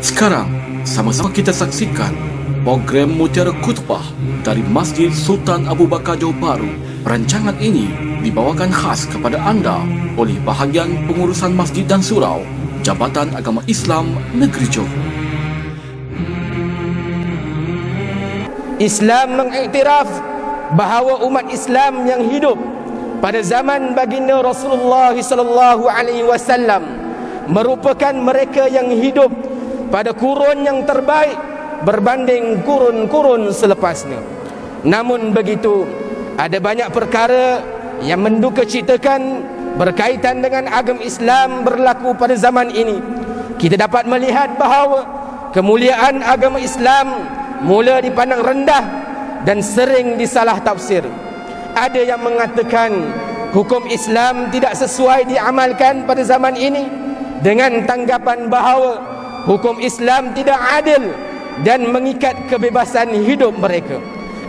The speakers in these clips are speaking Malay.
Sekarang, sama-sama kita saksikan program Mutiara Khutbah dari Masjid Sultan Abu Bakar Johor Bahru. Rancangan ini dibawakan khas kepada anda oleh bahagian pengurusan masjid dan surau Jabatan Agama Islam Negeri Johor. Islam mengiktiraf bahawa umat Islam yang hidup pada zaman baginda Rasulullah sallallahu alaihi wasallam merupakan mereka yang hidup pada kurun yang terbaik berbanding kurun-kurun selepasnya. Namun begitu, ada banyak perkara yang mendukacitakan berkaitan dengan agama Islam berlaku pada zaman ini. Kita dapat melihat bahawa kemuliaan agama Islam mula dipandang rendah dan sering disalah tafsir. Ada yang mengatakan hukum Islam tidak sesuai diamalkan pada zaman ini dengan tanggapan bahawa hukum Islam tidak adil dan mengikat kebebasan hidup mereka.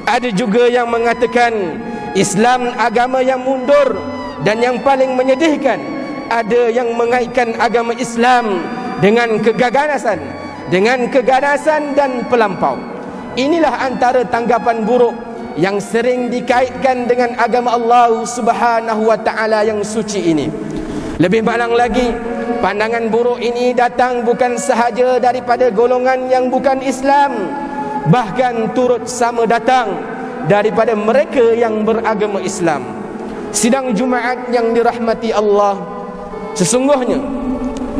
Ada juga yang mengatakan Islam agama yang mundur dan yang paling menyedihkan, ada yang mengaitkan agama Islam dengan keganasan dan pelampau. Inilah antara tanggapan buruk yang sering dikaitkan dengan agama Allah Subhanahu wa taala yang suci ini. Lebih malang lagi, pandangan buruk ini datang bukan sahaja daripada golongan yang bukan Islam, bahkan turut sama datang daripada mereka yang beragama Islam. Sidang Jumaat yang dirahmati Allah, sesungguhnya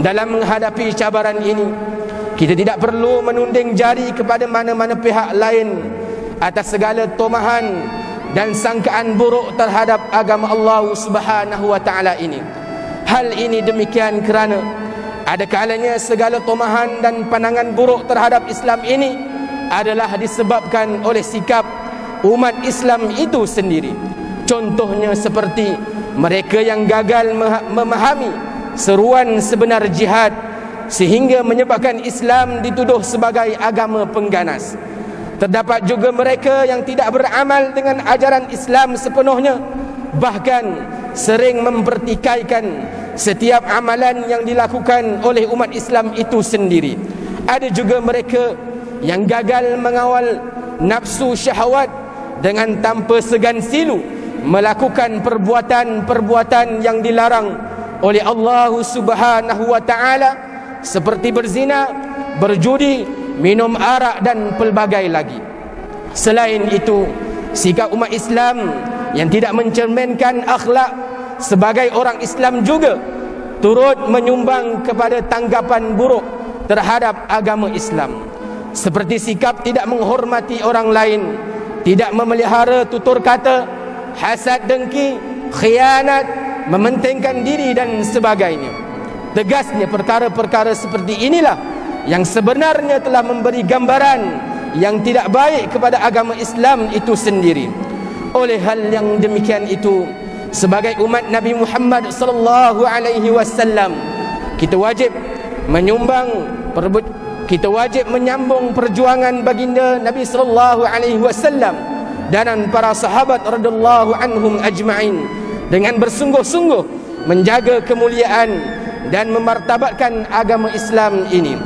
dalam menghadapi cabaran ini, kita tidak perlu menunding jari kepada mana-mana pihak lain atas segala tomahan dan sangkaan buruk terhadap agama Allah Subhanahu wa taala ini. Hal ini demikian kerana ada kalanya segala tomahan dan pandangan buruk terhadap Islam ini adalah disebabkan oleh sikap umat Islam itu sendiri. Contohnya seperti mereka yang gagal memahami seruan sebenar jihad sehingga menyebabkan Islam dituduh sebagai agama pengganas. Terdapat juga mereka yang tidak beramal dengan ajaran Islam sepenuhnya, bahkan sering mempertikaikan setiap amalan yang dilakukan oleh umat Islam itu sendiri. Ada juga mereka yang gagal mengawal nafsu syahwat dengan tanpa segan silu melakukan perbuatan-perbuatan yang dilarang oleh Allah Subhanahu wa taala, seperti berzina, berjudi, minum arak dan pelbagai lagi. Selain itu, sikap umat Islam yang tidak mencerminkan akhlak sebagai orang Islam juga turut menyumbang kepada tanggapan buruk terhadap agama Islam, seperti sikap tidak menghormati orang lain, tidak memelihara tutur kata, hasad dengki, khianat, mementingkan diri dan sebagainya. Tegasnya perkara-perkara seperti inilah yang sebenarnya telah memberi gambaran yang tidak baik kepada agama Islam itu sendiri. Oleh hal yang demikian itu, sebagai umat Nabi Muhammad sallallahu alaihi wasallam, kita wajib menyambung perjuangan baginda Nabi sallallahu alaihi wasallam dan para sahabat radhiyallahu anhum ajma'in dengan bersungguh-sungguh menjaga kemuliaan dan memartabatkan agama Islam ini.